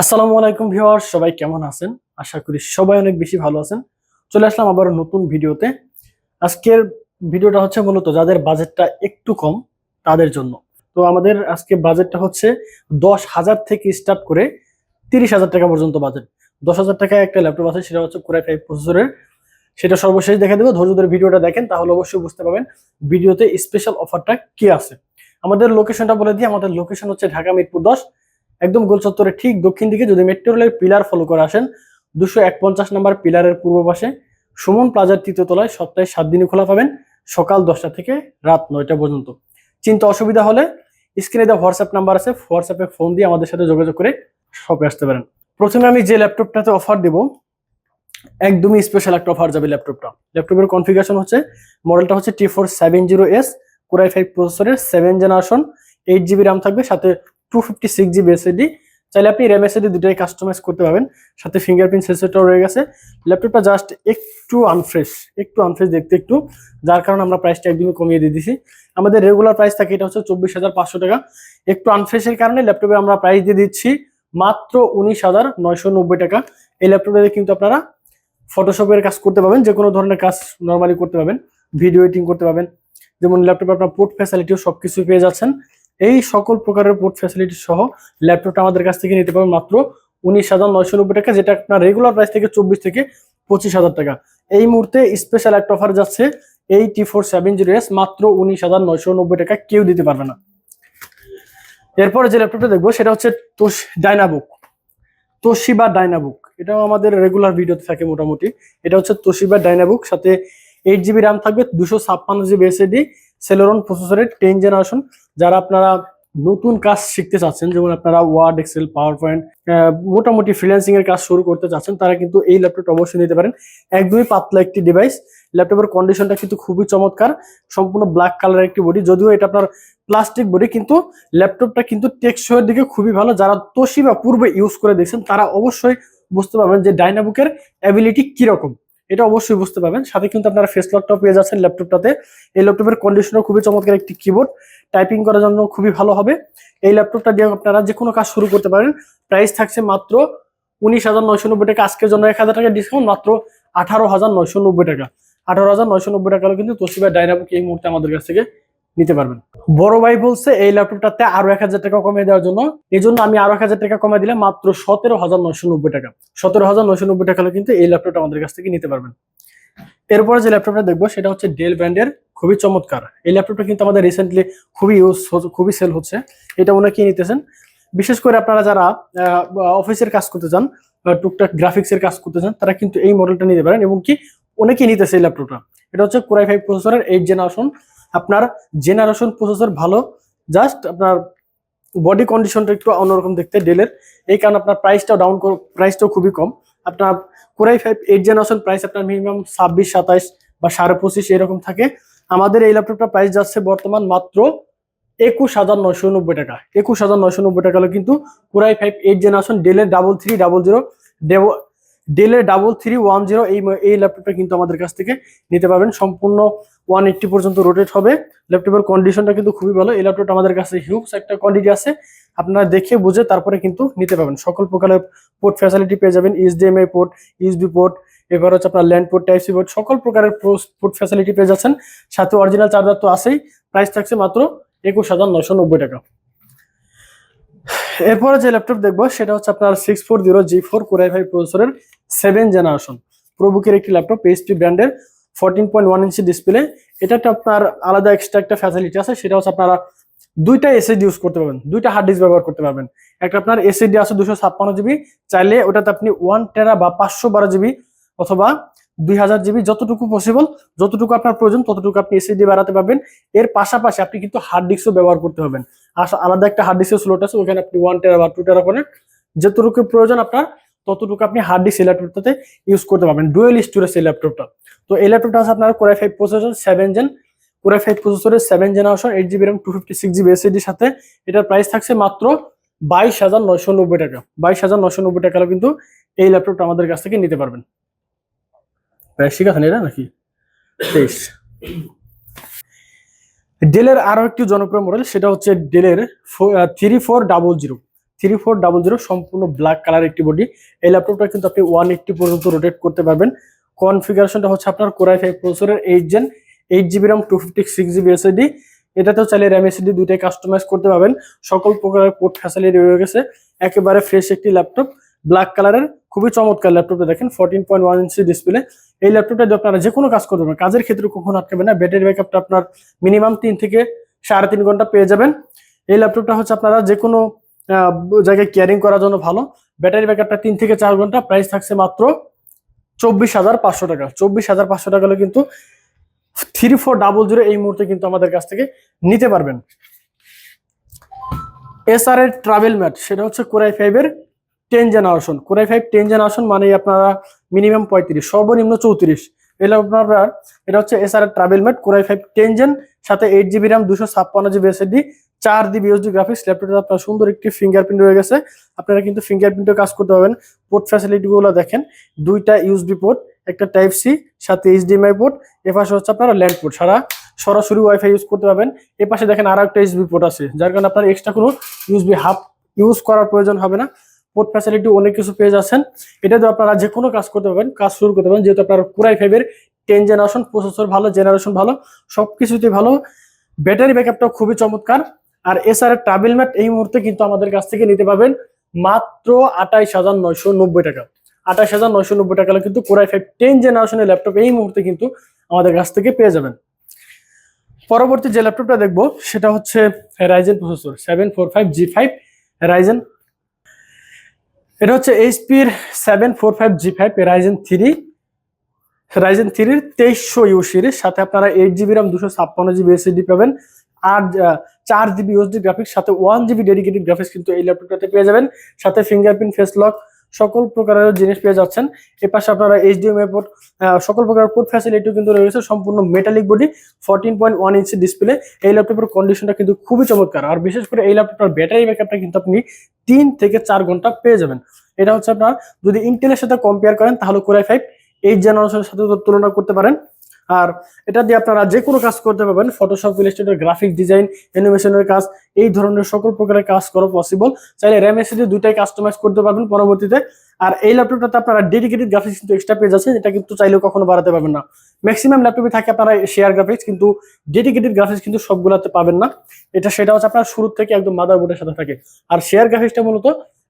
আসসালামু আলাইকুম ভিউয়ার্স, সবাই কেমন আছেন? আশা করি সবাই অনেক বেশি ভালো আছেন। চলে আসলাম আবার নতুন ভিডিওতে। আজকের ভিডিওটা হচ্ছে মূলত যাদের বাজেটটা একটু কম তাদের জন্য। তো আমাদের আজকে বাজেটটা হচ্ছে 10,000 থেকে স্টার্ট করে 30,000 টাকা পর্যন্ত বাজেট। 10,000 টাকায় একটা ল্যাপটপ আছে, সেটা হচ্ছে কোরাই 5 প্রসেসরের। সেটা সর্বশেষ দেখে দেবো। ধৈর্য ধরে ভিডিওটা দেখেন, তাহলে অবশ্যই বুঝতে পারবেন ভিডিওতে স্পেশাল অফারটা কি আছে। আমাদের লোকেশনটা বলে দিই। আমাদের লোকেশন হচ্ছে ঢাকা মিরপুর 10, একদম গোল চত্বরে ঠিক দক্ষিণ দিকে। যদি মেট্রো রেলের পিলার ফলো করে আসেন, 251 নাম্বার পিলারের পূর্ব পাশে সুমন প্লাজার 3য় তলায় সপ্তাহে 7 দিনই খোলা পাবেন, সকাল 10টা থেকে রাত 9টা পর্যন্ত। চিন্তা অসুবিধা হলে স্ক্রিনে দেওয়া হোয়াটসঅ্যাপ নাম্বার আছে, হোয়াটসঅ্যাপে ফোন দিয়ে আমাদের সাথে যোগাযোগ করে শপে আসতে পারেন। প্রথমে আমি যে ল্যাপটপটাতে অফার দেব, একদমই স্পেশাল একটা অফার যাবে ল্যাপটপটা। ল্যাপটপের কনফিগারেশন হচ্ছে, মডেলটা হচ্ছে T470S, কোরাই 5 প্রসেসরের 7 জেনারেশন, 8 জিবি র্যাম থাকবে, সাথে 256 জিবি এসএসডি। চাইলে আপনি র্যাম এসএসডি দুটাই কাস্টমাইজ করতে পারবেন, সাথে ফিঙ্গারপ্রিন্ট সেন্সরটাও রয়ে গেছে। ল্যাপটপটা জাস্ট একটু আনফ্রেশ দেখতে একটু, যার কারণে আমরা প্রাইসটা একদমই কমিয়ে দিয়ে দিছি। আমাদের রেগুলার প্রাইস থাকে এটা হচ্ছে 24,500 টাকা। একটু আনফ্রেশের কারণে ল্যাপটপে আমরা প্রাইস দিয়ে দিচ্ছি মাত্র 19,990 টাকা। এই ল্যাপটপে কিন্তু আপনারা ফটোশপের কাজ করতে পারবেন, যে কোনো ধরনের কাজ নর্মালি করতে পারবেন, ভিডিও এডিটিং করতে পারবেন। যেমন ল্যাপটপে আপনার পোর্ট ফ্যাসিলিটিও সবকিছু পেয়ে যাচ্ছেন। এই সকল প্রকারের পোর্ট ফ্যাসিলিটি সহ ল্যাপটপটা আমাদের কাছ থেকে নিতে পারবেন মাত্র 19,990 টাকা, যেটা আপনার রেগুলার প্রাইস থেকে 24,000 থেকে 25,000 টাকা। এই মুহূর্তে স্পেশাল একটা অফার যাচ্ছে, এই T470S মাত্র 19,990 টাকা কেউ দিতে পারবে না। এরপরে যে ল্যাপটপটা দেখবো সেটা হচ্ছে ডাইনাবুক, তোশিবা ডাইনাবুক। এটাও আমাদের রেগুলার ভিডিওতে থাকে মোটামুটি। এটা হচ্ছে তোশিবা ডাইনাবুক, সাথে 8 জিবি র্যাম থাকবে, 256 জিবি এসএসডি, সেলেরন প্রসেসরের 10 জেনারেশন। যারা আপনারা নতুন কাজ শিখতে চাচ্ছেন, যেমন আপনারা ওয়ার্ড, এক্সেল, পাওয়ার পয়েন্ট, মোটামুটি ফ্রিল্যান্সিং এর কাজ শুরু করতে চাচ্ছেন, তারা কিন্তু এই ল্যাপটপটা অবশ্যই নিতে পারেন। একদমই পাতলা একটি ডিভাইস। ল্যাপটপের কন্ডিশনটা কিন্তু খুবই চমৎকার, সম্পূর্ণ ব্ল্যাক কালারের একটি বডি। যদিও এটা আপনার প্লাস্টিক বডি, কিন্তু ল্যাপটপটা কিন্তু টেকসইয়ের দিকে খুবই ভালো। যারা তোশিবা পূর্বে ইউজ করে দেখছেন তারা অবশ্যই বুঝতে পারবেন যে ডাইনাবুকের অ্যাবিলিটি কিরকম, এটা অবশ্যই বুঝতে পারবেন। সাথে কিন্তু আপনারা ফেস লকটাও পেয়ে যাচ্ছেন ল্যাপটপটাতে। এই ল্যাপটপের কন্ডিশনও খুবই চমৎকার, একটি কিবোর্ড, টাইপিং করার জন্য খুবই ভালো হবে। এই ল্যাপটপটা দিয়ে আপনারা যে কোনো কাজ শুরু করতে পারেন। প্রাইস থাকছে মাত্র 19,990 টাকা। আজকের জন্য 1,000 টাকা ডিসকাউন্ট, মাত্র 18,990 টাকা। 18,990 টাকা হলে কিন্তু তোশিবা ডাইনাবুক এই মুহূর্তে আমাদের কাছ থেকে নিতে পারবেন। বড় ভাই বলছে এই ল্যাপটপটাতে আরো 1,000 টাকা কমিয়ে দেওয়ার জন্য, এই জন্য আমি আরো 1,000 টাকা কমিয়ে দিলে মাত্র 17,990 টাকা। 17,990 টাকা হলে কিন্তু এই ল্যাপটপটা আমাদের কাছ থেকে নিতে পারবেন। এরপরে যে ল্যাপটপটা দেখবো সেটা হচ্ছে ডেল ব্র্যান্ডের, খুবই চমৎকার। এই ল্যাপটপটা কিন্তু আমাদের রিসেন্টলি খুবই সেল হচ্ছে। এটা অনেকেই নিতেছেন, বিশেষ করে আপনারা যারা অফিসের কাজ করতে চান, টুকটাক গ্রাফিক্সের কাজ করতে চান, তারা কিন্তু এই মডেলটা নিতে পারেন, এবং কি অনেকেই নিতেছে এই ল্যাপটপটা। এটা হচ্ছে কোরাই 5 প্রসেসরের 8 জেনারেশন। আপনার জেনারেশন প্রসেসর ভালো, জাস্ট আপনার বডি কন্ডিশনটা একটু অন্যরকম দেখতে ডেলের, এই কারণে আপনার প্রাইসটাও খুবই কম। আপনার কোরাই 5 8 জেনারেশন প্রাইস আপনার মিনিমাম 26, 27 বা 25.5 এরকম থাকে। আমাদের এই ল্যাপটপটা প্রাইস যাচ্ছে বর্তমান মাত্র 21,990 টাকা। 21,990 টাকা হলে কিন্তু কোরাই 5 8 জেনারেশন ডেলের 3310 এই ল্যাপটপটা কিন্তু আমাদের কাছ থেকে নিতে পারবেন। সম্পূর্ণ 180 পর্যন্ত রোটেট হবে। ল্যাপটপের কন্ডিশনটা কিন্তু খুবই ভালো। এই ল্যাপটপটা আমাদের কাছে হিউজ একটা কোয়ান্টিটি আছে, আপনারা দেখে বুঝে তারপরে কিন্তু নিতে পারবেন। সকল প্রকারের পোর্ট ফ্যাসিলিটি পেয়ে যাবেন, এইচডিএমআই পোর্ট, ইউএসবি পোর্ট, এবার হচ্ছে আপনার land port, type C port, সকল প্রকারের পোর্ট ফ্যাসিলিটি পেয়ে যাচ্ছেন। সাথে অরিজিনাল চার্জার তো আছেই। প্রাইস থাকছে মাত্র 21,990 টাকা। এরপরে যে ল্যাপটপ দেখবো সেটা হচ্ছে আপনার 640G4 কোরাই 5 প্রসেসরের 7 জেনারেশন প্রোবুকের একটি ল্যাপটপ, এইচপি ব্র্যান্ডের, 14.1 ইঞ্চি ডিসপ্লে। এটাতে আপনার আলাদা এক্সট্রা একটা ফ্যাসিলিটি আছে, সেটা হচ্ছে আপনারা দুইটা এসএসডি ইউজ করতে পারবেন, দুইটা হার্ড ডিস্ক ব্যবহার করতে পারবেন। একটা আপনার এসএসডি আছে 256 জিবি, চাইলে ওটাতে আপনি 1 টেরা বা 512 জিবি অথবা 2,000 জিবি, যতটুকু পসিবল, যতটুকু আপনার প্রয়োজন ততটুকু আপনি এসএসডি বাড়াতে পারবেন। এর পাশাপাশি আপনি কিন্তু হার্ড ডিস্কও ব্যবহার করতে পারবেন। আলাদা একটা হার্ড ডিস্কের স্লট আছে, ওখানে আপনি 1 টেরা বা 2 টেরা করে যতটুকু প্রয়োজন আপনার ততটুকু আপনি হার্ড ডিস্ক এই ল্যাপটপটাতে ইউজ করতে পারবেন। ডুয়েল স্টোরেজ এই ল্যাপটপটা। তো এই ল্যাপটপটা আছে আপনার কোরাই 5 প্রসেসর 7 জেন, কোরাই 5 প্রসেসরের 7 জেনারেশন, 8 জিবি র্যাম, 256 জিবি এসএসডির সাথে। এটার প্রাইস থাকছে মাত্র 22,990 টাকা। 22,990 টাকা কিন্তু এই ল্যাপটপটা আমাদের কাছ থেকে নিতে পারবেন। প্রাইস ঠিক আছে এটা নাকি 23? ডেলের আরো একটি জনপ্রিয় মডেল, সেটা হচ্ছে ডেলের 3400। 3400, সম্পূর্ণ ব্ল্যাক কালার একটি বডি। এই ল্যাপটপটা কিন্তু আপনি 180 পর্যন্ত রোটেট করতে পারবেন। কনফিগারেশনটা হচ্ছে আপনার Core i5 প্রসেসরের 8 gen, 8GB RAM, 256GB SSD। এটাতেও চাইলে RAM SSD দুইটাই কাস্টমাইজ করতে পারবেন। সকল প্রকারের পোর্ট ফ্যাসিলিটি রয়ে গেছে। একেবারে ফ্রেশ একটি ল্যাপটপ, ব্ল্যাক কালারের, খুবই চমৎকার ল্যাপটপটা দেখেন, 14.1 ইঞ্চি ডিসপ্লে। এই ল্যাপটপটা দিয়ে আপনারা যে কোনো কাজ করতে পারবেন, কাজের ক্ষেত্রে কখনো আটকাবে না। ব্যাটারি ব্যাকআপটা আপনার মিনিমাম 3 থেকে 3.5 ঘন্টা পেয়ে যাবেন। এই ল্যাপটপটা হচ্ছে আপনারা যে কোনো জায়গায় ক্যারিং করার জন্য ভালো। ব্যাটারি ব্যাকআপটা 3 থেকে 4 ঘন্টা। প্রাইস থাকছে মাত্র 24,500 টাকা। 24,500 টাকা হলে কিন্তু 3400 এই মুহূর্তে কিন্তু আমাদের কাছ থেকে নিতে পারবেন। এসআর এর ট্রাভেল ম্যাট, সেটা হচ্ছে Core i5 এর 10 জেনারেশন। Core i5 10 জেনারেশন মানে আপনারা মিনিমাম 35, সর্বনিম্ন 34। এটা হচ্ছে এসআর এর travel mat Core i5 10 gen, সাথে 8GB RAM, 256GB SSD, 4GB USD graphics. ল্যাপটপে আপনার সুন্দর একটি ফিঙ্গারপ্রিন্ট রয়ে গেছে। আপনারা কিন্তু ফিঙ্গারপ্রিন্টে কাজ করতে পারবেন। পোর্ট ফ্যাসিলিটি গুলো দেখেন, দুইটা ইউএসবি পোর্ট, একটা টাইপ সি, সাথে HDMI পোর্ট। এপাশে হচ্ছে আপনারা ল্যান্ড পোর্ট, সরাসরি ওয়াইফাই ইউজ করতে পারবেন। এপাশে দেখেন আরো একটা ইউএসবি পোর্ট আছে, যার কারণে আপনার এক্সট্রা কোনো ইউএসবি হাব ইউজ করার প্রয়োজন হবে না। পোর্ট ফ্যাসিলিটি অনেক কিছু পেয়ে যাচ্ছেন। এটা দিয়ে আপনারা যে কোনো কাজ করতে পারবেন, কাজ শুরু করতে পারবেন। যেহেতু আপনার Core i5 এর 10 জেনারেশন, প্রসেসর ভালো, জেনারেশন ভালো, সবকিছুতেই ভালো। ব্যাটারি ব্যাকআপটাও খুবই চমৎকার। আর এসআর এর ট্রাভেল ম্যাট এই মুহূর্তে কিন্তু আমাদের কাছ থেকে নিতে পারবেন মাত্র 28,990 টাকা। 28,990 টাকা কিন্তু Core i5 10 জেনারেশনের ল্যাপটপ এই মুহূর্তে কিন্তু আমাদের কাছ থেকে পেয়ে যাবেন। পরবর্তী যে ল্যাপটপটা দেখবো সেটা হচ্ছে Ryzen প্রসেসর 745G5 Ryzen। এটা হচ্ছে HP এর 745G5 Ryzen 3 এর 2300U সিরিজ, সাথে আপনারা 8GB RAM, 256GB SSD পাবেন, আর 4GB USD গ্রাফিক্স, সাথে 1GB ডেডিকেটেড গ্রাফিক্স কিন্তু এই ল্যাপটপটাতে পেয়ে যাবেন। সাথে ফিঙ্গারপ্রিন্ট, ফেস লক, সকল প্রকারের জিনিস পেয়ে যাচ্ছেন। এপাশে আপনারা HDMI পোর্ট, সকল প্রকারের পোর্ট ফ্যাসিলিটিও কিন্তু রয়েছে। সম্পূর্ণ মেটালিক বডি, 14.1 ইঞ্চি ডিসপ্লে। এই ল্যাপটপের কন্ডিশনটা কিন্তু খুবই চমৎকার। আর বিশেষ করে এই ল্যাপটপটার ব্যাটারি ব্যাকআপটা কিন্তু আপনি 3 থেকে 4 ঘন্টা পেয়ে যাবেন। এটা হচ্ছে আপনার যদি ইন্টেলের সাথে কম্পেয়ার করেন তাহলে Core i5 8 জেনারেশনের সাথে তুলনা করতে পারেন। আর এটা দিয়ে আপনারা যে কোনো কাজ করতে পারবেন, ফটোশপ, ইলাস্ট্রেটর, গ্রাফিক্স ডিজাইন, অ্যানিমেশনের কাজ, এই ধরনের সকল প্রকারের কাজ করা পসিবল। চাইলে RAM SSD দুইটাই কাস্টমাইজ করতে পারবেন পরবর্তীতে। আর এই ল্যাপটপটাতে আপনারা ডেডিকেটেড গ্রাফিক্স কিন্তু এক্সট্রা পেয়ে যাচ্ছেন, এটা কিন্তু চাইলেও কখনো বাড়াতে পারবেন না। ম্যাক্সিমাম ল্যাপটপে থাকে আপনারা শেয়ার গ্রাফিক্স, কিন্তু ডেডিকেটেড গ্রাফিক্স কিন্তু সবগুলোতে পাবেন না। সেটা হচ্ছে আপনার শুরু থেকে একদম মাদারবোর্ডের সাথে থাকে। আর শেয়ার গ্রাফিক্সটা মূলত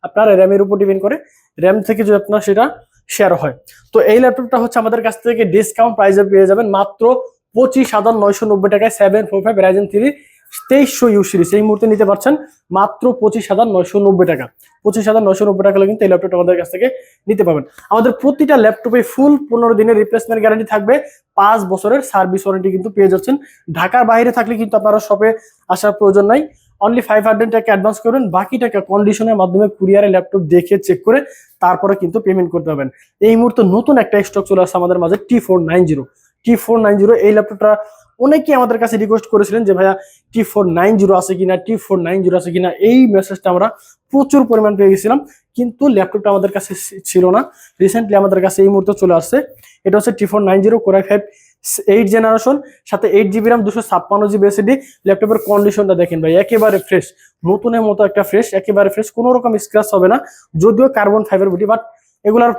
আপনার র্যামের উপর ডিপেন্ড করে, র্যাম থেকে যদি আপনার সেটা শেয়ার হয়। তো এই ল্যাপটপটা হচ্ছে আমাদের কাছ থেকে ডিসকাউন্ট প্রাইসে পেয়ে যাবেন মাত্র 25,990 টাকায়। 745 Ryzen 3 2300U সিরিজ এই মুহূর্তে নিতে পারছেন মাত্র 25,990 টাকা। 25,990 টাকা হলে কিন্তু এই ল্যাপটপটা আমাদের কাছ থেকে নিতে পারবেন। আমাদের প্রতিটা ল্যাপটপে ফুল 15 দিনের রিপ্লেসমেন্ট গ্যারান্টি থাকবে, 5 বছরের সার্ভিস ওয়ারেন্টি কিন্তু পেয়ে যাচ্ছেন। ঢাকার বাইরে থাকলে কিন্তু আপনারা শপে আসার প্রয়োজন নাই। অনলি 500 টাকা অ্যাডভান্স করবেন, বাকি টাকা কন্ডিশনের মাধ্যমে কুরিয়ারে ল্যাপটপ দেখে চেক করে তারপরে কিন্তু পেমেন্ট করতে পারবেন। এই মুহূর্তে নতুন একটা স্টক চলে আসছে আমাদের মাঝে, T490। এই ল্যাপটপটা অনেকেই আমাদের কাছে রিকোয়েস্ট করেছিলেন যে ভাইয়া T490 আছে কিনা। এই মেসেজটা আমরা প্রচুর পরিমাণ পেয়ে গেছিলাম, কিন্তু ল্যাপটপটা আমাদের কাছে ছিল না। রিসেন্টলি আমাদের কাছে এই মুহূর্তে চলে আসছে। এটা হচ্ছে T490 Core i5 8 জেনারেশন, সাথে 8GB RAM, 256GB SSD। ল্যাপটপের কন্ডিশনটা দেখেন ভাই, একেবারে ফ্রেশ, নতুনের মতো একটা ফ্রেশ, একেবারে ফ্রেশ, কোনো রকম স্ক্র্যাচ হবে না। যদিও কার্বন ফাইবার বডি, বাট এগুলার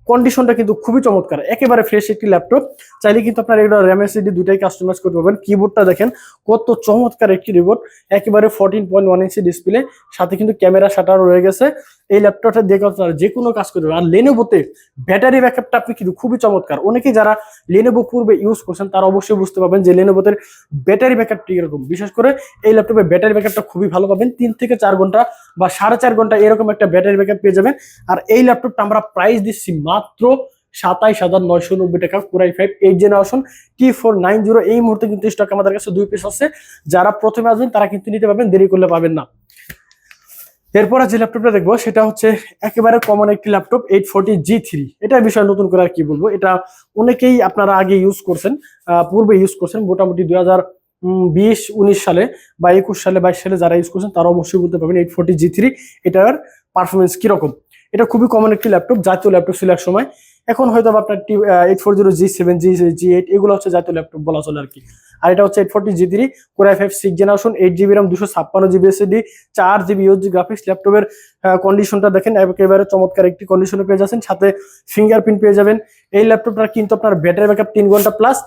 কন্ডিশনটা কিন্তু খুবই চমৎকার, একেবারে ফ্রেশ একটি ল্যাপটপ। চাইলে কিন্তু আপনার এগুলো RAM SSD দুইটাই কাস্টমাইজ করতে পারবেন। কিবোর্ডটা দেখেন কত চমৎকার একটি কিবোর্ড, একেবারে 14.1 ইঞ্চি ডিসপ্লে, সাথে কিন্তু ক্যামেরা শাটার রয়ে গেছে। এই ল্যাপটপটা দেখে আপনারা যে কোনো কাজ করতে পারবেন। আর Lenovoতে ব্যাটারি ব্যাকআপটা আপনি কিন্তু খুবই চমৎকার। অনেকেই যারা Lenovo পূর্বে ইউজ করছেন তারা অবশ্যই বুঝতে পারবেন যে Lenovoতে ব্যাটারি ব্যাকআপটা এরকম। বিশেষ করে এই ল্যাপটপে ব্যাটারি ব্যাকআপটা খুবই ভালো পাবেন, 3 থেকে 4 ঘন্টা বা 4.5 ঘন্টা এরকম একটা ব্যাটারি ব্যাকআপ পেয়ে যাবেন। আর এই ল্যাপটপটা আমরা প্রাইস দিচ্ছি মাত্র 27,990 টাকা। Core i5 8 জেনারেশন T490 এই মুহূর্তে কিন্তু স্টক আমাদের কাছে 2 পিস আছে। যারা প্রথমে আসবেন তারা কিন্তু নিতে পারবেন, দেরি করলে পাবেন না। এরপর যে ল্যাপটপটা দেখবো সেটা হচ্ছে একেবারে কমন একটি ল্যাপটপ 840G3। এটার বিষয়ে নতুন করে আর কি বলবো, এটা অনেকেই আপনারা আগে ইউজ করছেন, পূর্বে ইউজ করছেন, মোটামুটি 2020-19 সালে বা 21 সালে 22 সালে যারা ইউজ করছেন তারা অবশ্যই বলতে পারবেন 840G3 এটার পারফরমেন্স কিরকম। এটা খুবই কমন একটি ল্যাপটপ, জাতীয় ল্যাপটপ ছিল এক সময়। এখন হয়তো আপনার 840G7 G8 এগুলো হচ্ছে জাতীয় ল্যাপটপ বলা চলে আর কি। আর এটা হচ্ছে 840G3 Core i5 6th generation, 8GB RAM, 256GB SSD, 4GB UHD graphics. ল্যাপটপের কন্ডিশনটা দেখেন, একেবারে চমৎকার একটি কন্ডিশনে পেয়ে যাচ্ছেন, সাথে ফিঙ্গারপ্রিন্ট পেয়ে যাবেন। এই ল্যাপটপটা কিন্তু আপনার ব্যাটারি ব্যাকআপ 3 ঘন্টা প্লাস।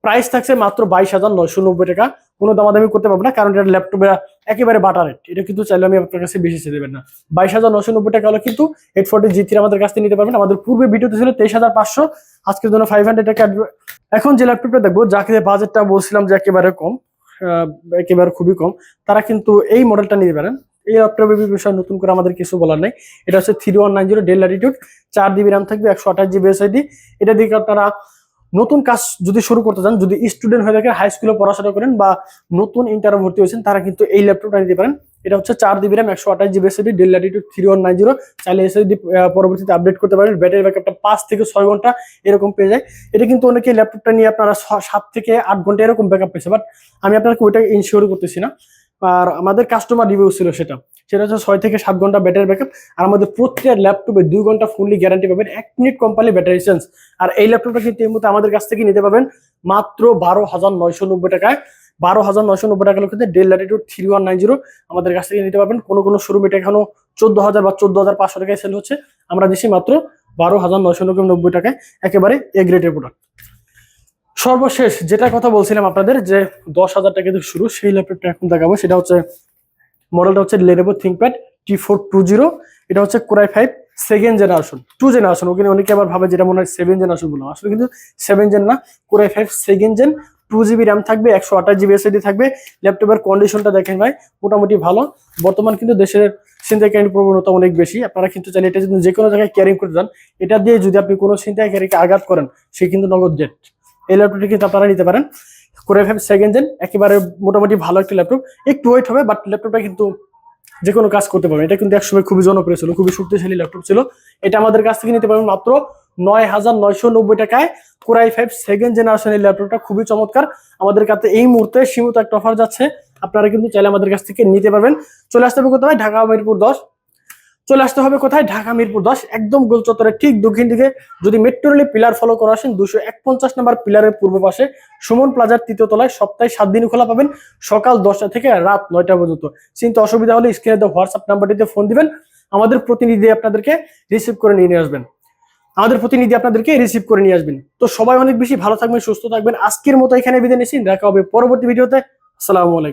প্রাইস থাকছে মাত্র 22,990 টাকা। কোনো দামাদামি করতে পারবো না, কারণ এটা ল্যাপটপে একেবারে বাটার রেট। এটা কিন্তু চাইলে আমি আপনার কাছে বেশি চেয়ে দেবেন না। 22,990 টাকা হলে কিন্তু 840G3 আমাদের কাছ থেকে নিতে পারবেন। আমাদের পূর্বে ভিডিওতে ছিল 23,500, আজকের জন্য 500 টাকা। এখন যে ল্যাপটপটা দেখবো, যাকে বাজেটটা বলছিলাম যে একেবারে কম, একেবারে খুবই কম, তারা কিন্তু এই মডেলটা নিতে পারেন। এই ল্যাপটপের বিষয়ে নতুন করে আমাদের কিছু বলার নেই। এটা হচ্ছে 3190 ডেল ল্যাটিটিউড, 4GB RAM থাকবে, 128GB SSD। এটা দিকে আপনারা নতুন কাজ যদি শুরু করতে চান, যদি স্টুডেন্ট হয়ে থাকেন, হাই স্কুলে পড়াশোনা করেন বা নতুন ইন্টারে ভর্তি হয়েছেন, তারা কিন্তু এই ল্যাপটপটা নিতে পারেন। এটা হচ্ছে 4GB RAM, 128GB SSD, del Latitude 3190। চাইলে এসএসডি পরবর্তীতে আপডেট করতে পারেন। ব্যাটারি ব্যাকআপটা 5 থেকে 6 ঘন্টা এরকম পেয়ে যায়। এটা কিন্তু অনেকে ল্যাপটপটা নিয়ে আপনারা 7 থেকে 8 ঘন্টা এরকম ব্যাকআপ পেয়েছে, বাট আমি আপনাকে ওইটা ইনশিওর করতেছি না। আর আমাদের কাস্টমার রিভিউ ছিল সেটা হচ্ছে 6 থেকে 7 ঘন্টা ব্যাটারি ব্যাকআপ। আর আমাদের প্রত্যেকটা ল্যাপটপে 2 ঘন্টা ফুললি গ্যারান্টি পাবেন, 1 মিনিট কোম্পানি ব্যাটারি চেঞ্জ। আর এই ল্যাপটপটা কিন্তু এই মুহূর্তে আমাদের কাছ থেকে নিতে পাবেন মাত্র 12,990 টাকায়। 12,990 টাকা লোকেদের ডেল ল্যাটিটিউড 3190 আমাদের কাছ থেকে নিতে পারবেন। কোনো শোরুম এটা এখনো 14,000 বা 14,500 টাকায় সেল হচ্ছে, আমরা দিচ্ছি মাত্র 12,990 টাকায়, একেবারে এ গ্রেডের প্রোডাক্ট। সর্বশেষ যেটা কথা বলছিলাম আপনাদের, যে 10,000 টাকা থেকে শুরু, সেই ল্যাপটপটা এখন দেখাবো। সেটা হচ্ছে মডেলটা হচ্ছে Lenovo ThinkPad T420। এটা হচ্ছে Core i5 second generation, 2 generation. ওখানে অনেকে আবার ভাবে যেটা মনে হয় 7 জেনারেশন বললাম, আসলে কিন্তু 7 জেন না, Core i5 second gen. 2GB RAM থাকবে, 128GB SSD থাকবে। ল্যাপটপের কন্ডিশনটা দেখেন ভাই, মোটামুটি ভালো। বর্তমান কিন্তু দেশের ছিনতাইকারীর প্রবণতা অনেক বেশি। আপনারা কিন্তু চাইলে এটা যদি যে কোনো জায়গায় ক্যারিং করতে যান, এটা দিয়ে যদি আপনি কোনো ছিনতাইকারীকে আঘাত করেন, সে কিন্তু নগদ জেট। এই ল্যাপটপটি কিন্তু আপনারা নিতে পারেন। Core i5 সেকেন্ড জেন, একেবারে মোটামুটি ভালো একটা ল্যাপটপ। একটু ওয়েট হবে, বাট ল্যাপটপটা কিন্তু যে কোনো কাজ করতে পারবেন। এটা কিন্তু একসময় খুবই জনপ্রিয় ছিল, খুবই শক্তিশালী ল্যাপটপ ছিল। এটা আমাদের কাছ থেকে নিতে পারবেন মাত্র 9,990 টাকায়। Core i5 সেকেন্ড জেনারেশনের ল্যাপটপটা খুবই চমৎকার। আমাদের কাছে এই মুহূর্তে সীমিত একটা অফার যাচ্ছে, আপনারা কিন্তু চাইলে আমাদের কাছ থেকে নিতে পারবেন। চলে আসতে হবে কোথায়? ঢাকা মিরপুর 10। চলে আসতে হবে কোথায়? ঢাকা মিরপুর 10, একদম গোল চত্বরের ঠিক দক্ষিণ দিকে। যদি মেট্রো রেলে পিলার ফলো করে আসেন, 251 নম্বর পিলারের পূর্ব পাশে সুমন প্লাজার 3য় তলায়। সপ্তাহে 7 দিন খোলা পাবেন, সকাল 10টা থেকে রাত 9টা পর্যন্ত। চিন্তা অসুবিধা হলে স্ক্রিনে দেওয়া হোয়াটসঅ্যাপ নাম্বারটিতে ফোন দিবেন, আমাদের প্রতিনিধি আপনাদেরকে রিসিভ করে নিয়ে আসবেন। তো সবাই অনেক বেশি ভালো থাকবেন, সুস্থ থাকবেন। আজকের মতো এখানে বিদায় নিচ্ছি, দেখা হবে পরবর্তী ভিডিওতে। আসসালামু আলাইকুম।